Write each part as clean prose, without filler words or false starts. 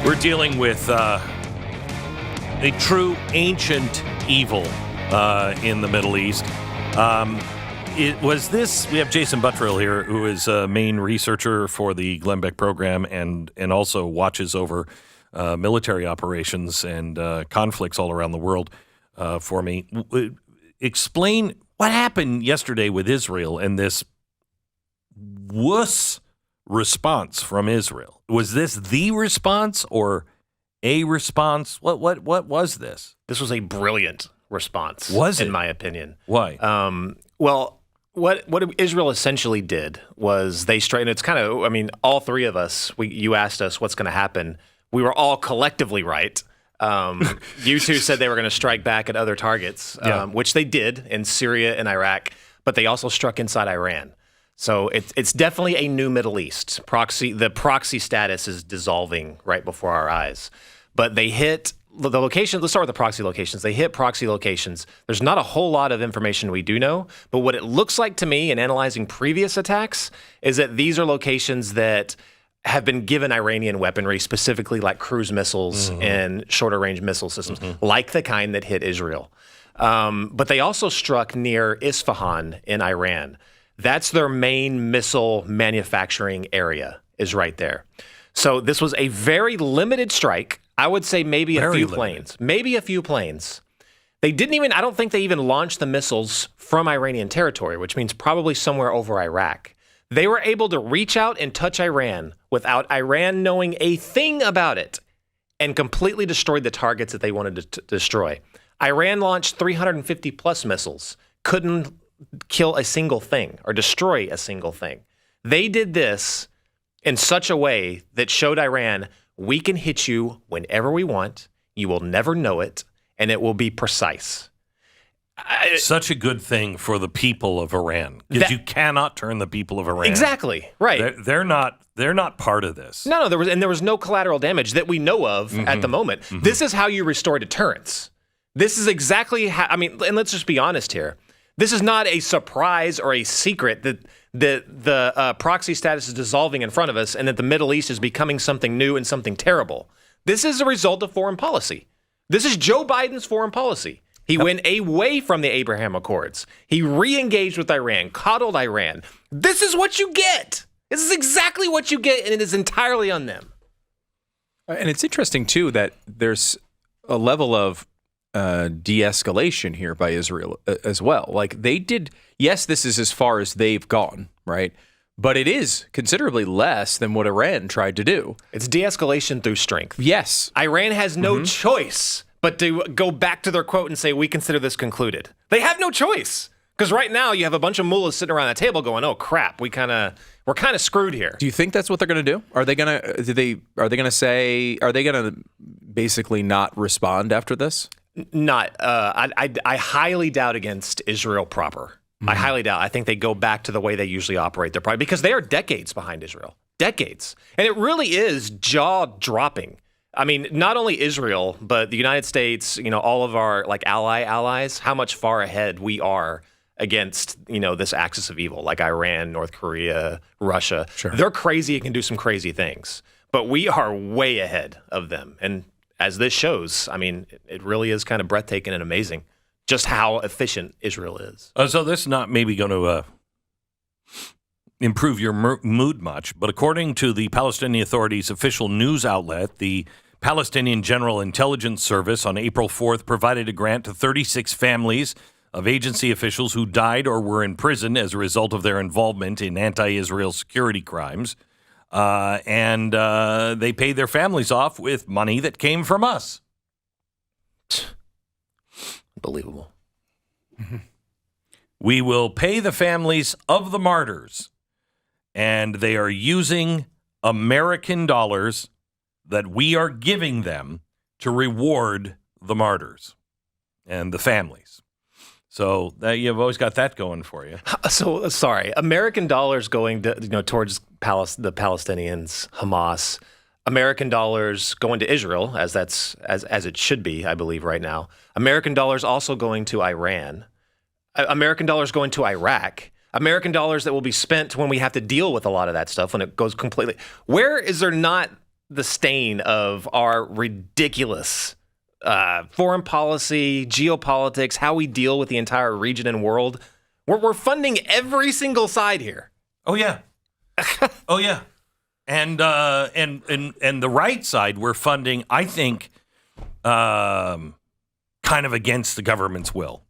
We're dealing with a true ancient evil in the Middle East. We have Jason Buttrill here, who is a main researcher for the Glenn Beck program and also watches over military operations and conflicts all around the world for me. Explain what happened yesterday with Israel and this wuss response from Israel. Was this the response or a response? What was this? This was a brilliant response. Was it? In my opinion. Why? Well, what Israel essentially did was they straightened. It's kind of, I mean, all three of us. You asked us what's going to happen. We were all collectively right. You two said they were going to strike back at other targets, which they did in Syria and Iraq, but they also struck inside Iran. So it's definitely a new Middle East. The proxy status is dissolving right before our eyes. But they hit the location. Let's start with the proxy locations. They hit proxy locations. There's not a whole lot of information we do know, but what it looks like to me in analyzing previous attacks is that these are locations that have been given Iranian weaponry, specifically like cruise missiles and shorter range missile systems, like the kind that hit Israel. But they also struck near Isfahan in Iran. That's their main missile manufacturing area, is right there. So this was a very limited strike. I would say maybe a few planes. Maybe a few planes. I don't think they even launched the missiles from Iranian territory, which means probably somewhere over Iraq. They were able to reach out and touch Iran without Iran knowing a thing about it and completely destroyed the targets that they wanted to destroy. Iran launched 350 plus missiles, couldn't kill a single thing or destroy a single thing. They did this in such a way that showed Iran, we can hit you whenever we want, you will never know it, and it will be precise. Such a good thing for the people of Iran, because you cannot turn the people of Iran. Exactly, right. They're not part of this. No, there was no collateral damage that we know of at the moment. This is how you restore deterrence. This is exactly how, and let's just be honest here. This is not a surprise or a secret that the proxy status is dissolving in front of us and that the Middle East is becoming something new and something terrible. This is a result of foreign policy. This is Joe Biden's foreign policy. He went away from the Abraham Accords. He re-engaged with Iran, coddled Iran. This is what you get. This is exactly what you get, and it is entirely on them. And it's interesting, too, that there's a level of de-escalation here by Israel as well. Like they did, yes, this is as far as they've gone, right? But it is considerably less than what Iran tried to do. It's de-escalation through strength. Yes. Iran has no choice but to go back to their quote and say, we consider this concluded. They have no choice. Because right now you have a bunch of mullahs sitting around the table going, oh crap, we're kind of screwed here. Do you think that's what they're going to do? Are they going to basically not respond after this? Not. I highly doubt against Israel proper. I highly doubt. I think they go back to the way they usually operate. They're probably because they are decades behind Israel. Decades. And it really is jaw-dropping. I mean, not only Israel, but the United States, all of our allies, how much far ahead we are against, this axis of evil, like Iran, North Korea, Russia. Sure. They're crazy and can do some crazy things. But we are way ahead of them. And as this shows, it really is kind of breathtaking and amazing just how efficient Israel is. So this is not maybe going to improve your mood much, but according to the Palestinian Authority's official news outlet, the Palestinian General Intelligence Service on April 4th provided a grant to 36 families of agency officials who died or were in prison as a result of their involvement in anti-Israel security crimes. And they paid their families off with money that came from us. Unbelievable. We will pay the families of the martyrs, and they are using American dollars that we are giving them to reward the martyrs and the families. So you've always got that going for you. So sorry, American dollars going to, towards the Palestinians, Hamas. American dollars going to Israel, as it should be, I believe, right now. American dollars also going to Iran. American dollars going to Iraq. American dollars that will be spent when we have to deal with a lot of that stuff when it goes completely. Where is there not the stain of our ridiculous foreign policy, geopolitics, how we deal with the entire region and world. We're funding every single side here. Oh yeah, oh yeah, and the right side we're funding. I think kind of against the government's will.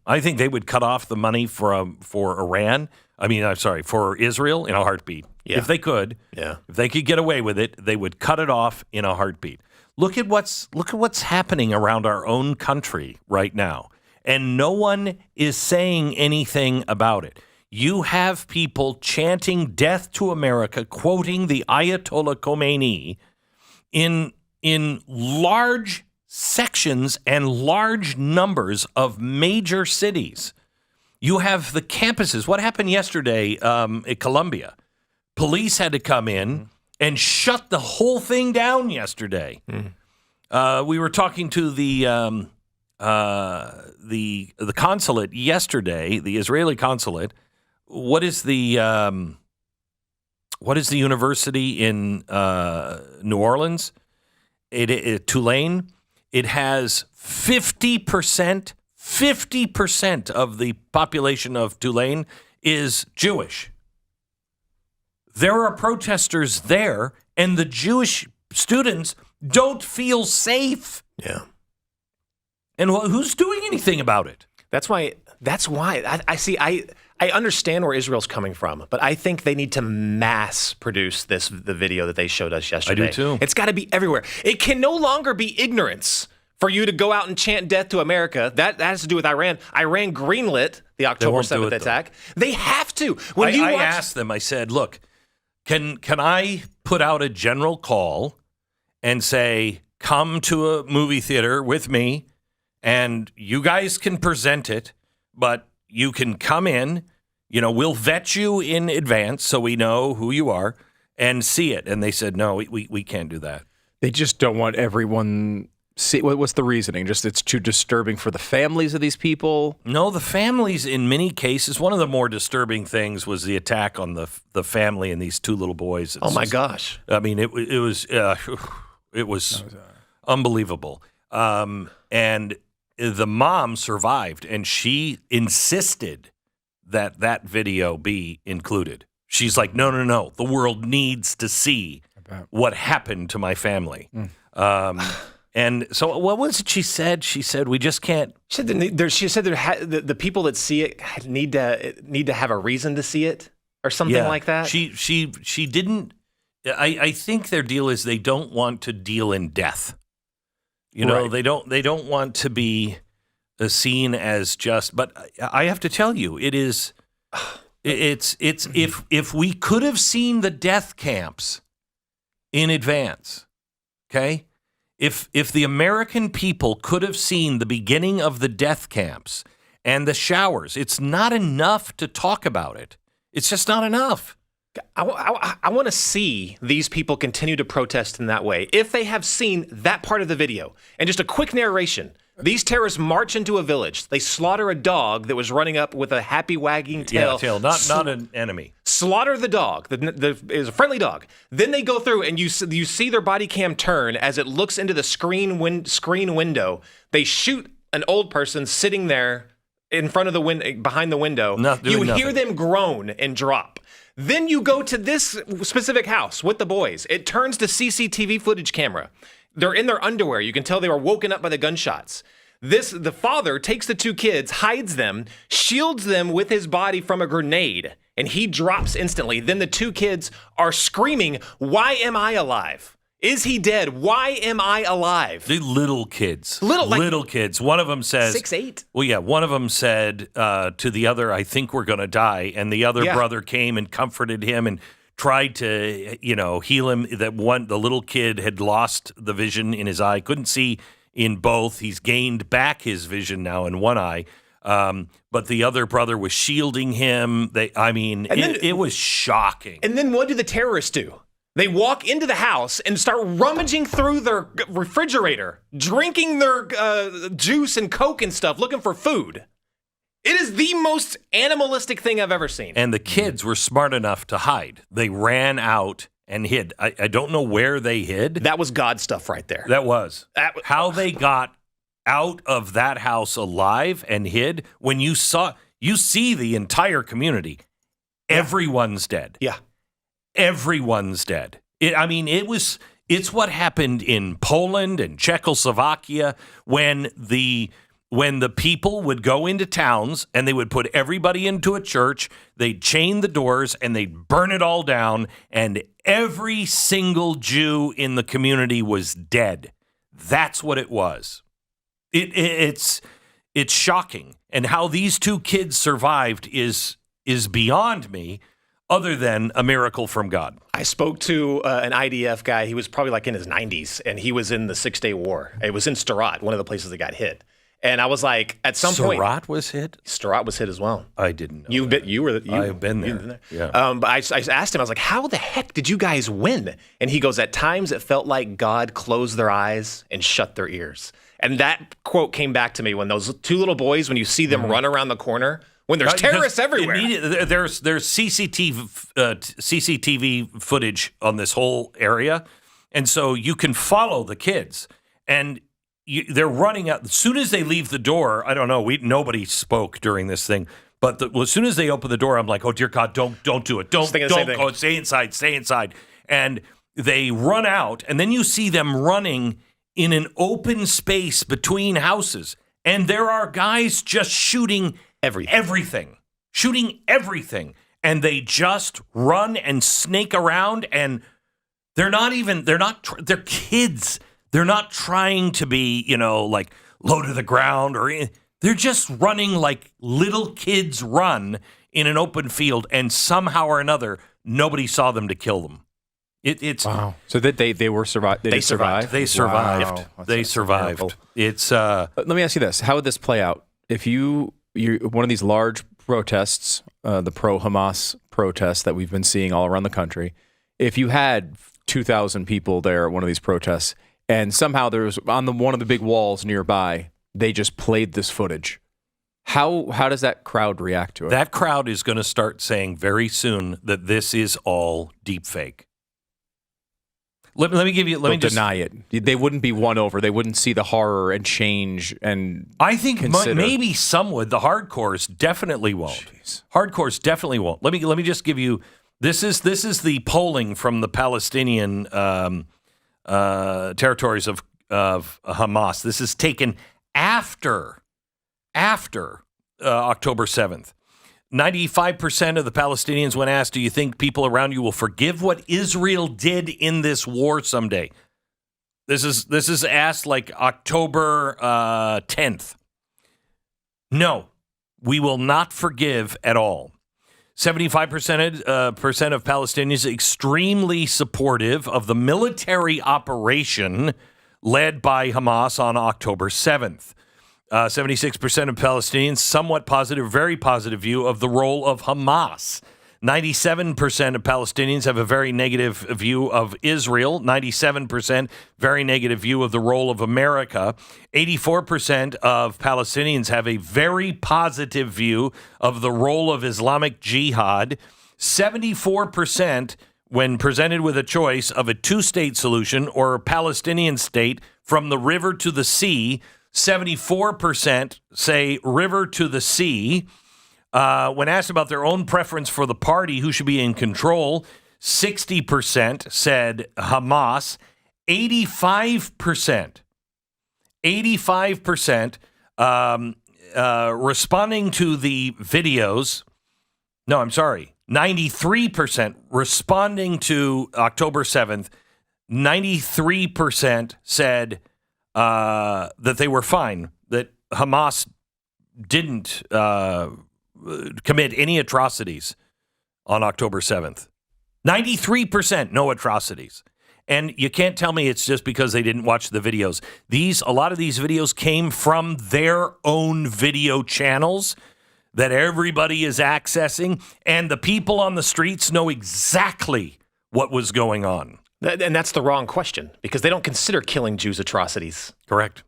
I think they would cut off the money for Iran. I mean, I'm sorry, for Israel in a heartbeat. Yeah. If they could, if they could get away with it, they would cut it off in a heartbeat. Look at what's happening around our own country right now. And no one is saying anything about it. You have people chanting death to America, quoting the Ayatollah Khomeini in large sections and large numbers of major cities. You have the campuses. What happened yesterday at Columbia? Police had to come in and shut the whole thing down yesterday. We were talking to the consulate yesterday, the Israeli consulate. What is the university in New Orleans? Tulane. It has 50% of the population of Tulane is Jewish. There are protesters there, and the Jewish students don't feel safe. Yeah. And who's doing anything about it? That's why I see. I understand where Israel's coming from, but I think they need to mass produce the video that they showed us yesterday. I do too. It's got to be everywhere. It can no longer be ignorance for you to go out and chant death to America. That has to do with Iran. Iran greenlit the October 7th attack. They have to. I asked them, I said, look, can I put out a general call and say, come to a movie theater with me and you guys can present it, but you can come in, we'll vet you in advance so we know who you are and see it. And they said, no, we can't do that. They just don't want everyone see. What's the reasoning? Just it's too disturbing for the families of these people? No, the families in many cases, one of the more disturbing things was the attack on the family and these two little boys. Oh my gosh. I mean, it was unbelievable. And the mom survived, and she insisted that video be included. She's like, no. The world needs to see what happened to my family. And so what was it she said? She said, we just can't. She said the people that see it need to have a reason to see it or something like that. She didn't. I think their deal is they don't want to deal in death. Right. They don't want to be seen as just. But I have to tell you, it's if we could have seen the death camps in advance, okay. If the American people could have seen the beginning of the death camps and the showers, it's not enough to talk about it. It's just not enough. I want to see these people continue to protest in that way. If they have seen that part of the video, and just a quick narration, these terrorists march into a village. They slaughter a dog that was running up with a happy wagging tail. Yeah, not an enemy. Slaughter the dog. It was a friendly dog. Then they go through, and you see their body cam turn as it looks into the screen window. They shoot an old person sitting there in front of the window, behind the window. You hear them groan and drop. Then you go to this specific house with the boys. It turns to CCTV footage camera. They're in their underwear. You can tell they were woken up by the gunshots. The father takes the two kids, hides them, shields them with his body from a grenade, and he drops instantly. Then the two kids are screaming, "Why am I alive? Is he dead? Why am I alive?" The little kids. Little kids. One of them says 6, 8. Well, yeah, one of them said to the other, "I think we're going to die." And the other brother came and comforted him and tried to, heal him. The little kid had lost the vision in his eye, couldn't see in both. He's gained back his vision now in one eye. But the other brother was shielding him. It was shocking. And then what do the terrorists do? They walk into the house and start rummaging through their refrigerator, drinking their juice and Coke and stuff, looking for food. It is the most animalistic thing I've ever seen. And the kids were smart enough to hide. They ran out and hid. I don't know where they hid. That was God stuff right there. That was how they got out of that house alive and hid. When you see the entire community, everyone's dead. Yeah. Everyone's dead. It's what happened in Poland and Czechoslovakia when the people would go into towns and they would put everybody into a church, they'd chain the doors and they'd burn it all down, and every single Jew in the community was dead. That's what it was. It's shocking, and how these two kids survived is beyond me, other than a miracle from God. I spoke to an IDF guy. He was probably like in his 90s, and he was in the 6-Day War. It was in Sderot, one of the places that got hit. And I was like, at some point, Sderot was hit. Sderot was hit as well. I didn't know. I've been there. Yeah. But I asked him. I was like, "How the heck did you guys win?" And he goes, "At times it felt like God closed their eyes and shut their ears." And that quote came back to me when those two little boys, when you see them run around the corner, when there's terrorists everywhere. There's CCTV footage on this whole area, and so you can follow the kids, and they're running out. As soon as they leave the door, I don't know. Nobody spoke during this thing, but as soon as they open the door, I'm like, "Oh dear God, don't do it! Don't go! Stay inside!" And they run out, and then you see them running in an open space between houses, and there are guys just shooting everything, and they just run and snake around, and they're kids. They're not trying to be, like low to the ground, they're just running like little kids run in an open field, and somehow or another, nobody saw them to kill them. It's wow. So that they were survived. They survived. They survived. Wow. They survived. It's. Let me ask you this: how would this play out if you're one of these large protests, the pro-Hamas protests that we've been seeing all around the country? If you had 2,000 people there at one of these protests, and somehow there was on one of the big walls nearby, they just played this footage. How does that crowd react to it? That crowd is going to start saying very soon that this is all deep fake. Let me give you. Let me just deny it. They wouldn't be won over. They wouldn't see the horror and change. And I think maybe some would. The hardcores definitely won't. Jeez. Hardcores definitely won't. Let me just give you. This is the polling from the Palestinian territories of Hamas. This is taken after October 7th. 95% of the Palestinians, when asked, "Do you think people around you will forgive what Israel did in this war someday?" This is asked like October 10th. No, we will not forgive at all. 75% of Palestinians extremely supportive of the military operation led by Hamas on October 7th. 76% of Palestinians, somewhat positive, very positive view of the role of Hamas. 97% of Palestinians have a very negative view of Israel. 97% very negative view of the role of America. 84% of Palestinians have a very positive view of the role of Islamic Jihad. 74%, when presented with a choice of a two-state solution or a Palestinian state from the river to the sea, 74% say river to the sea. When asked about their own preference for the party, who should be in control, 60% said Hamas. 85% responding to the videos. No, I'm sorry. 93% responding to October 7th. 93% said that they were fine, that Hamas didn't commit any atrocities on October 7th. 93% no atrocities. And you can't tell me it's just because they didn't watch the videos. A lot of these videos came from their own video channels that everybody is accessing, and the people on the streets know exactly what was going on. And that's the wrong question, because they don't consider killing Jews atrocities. Correct.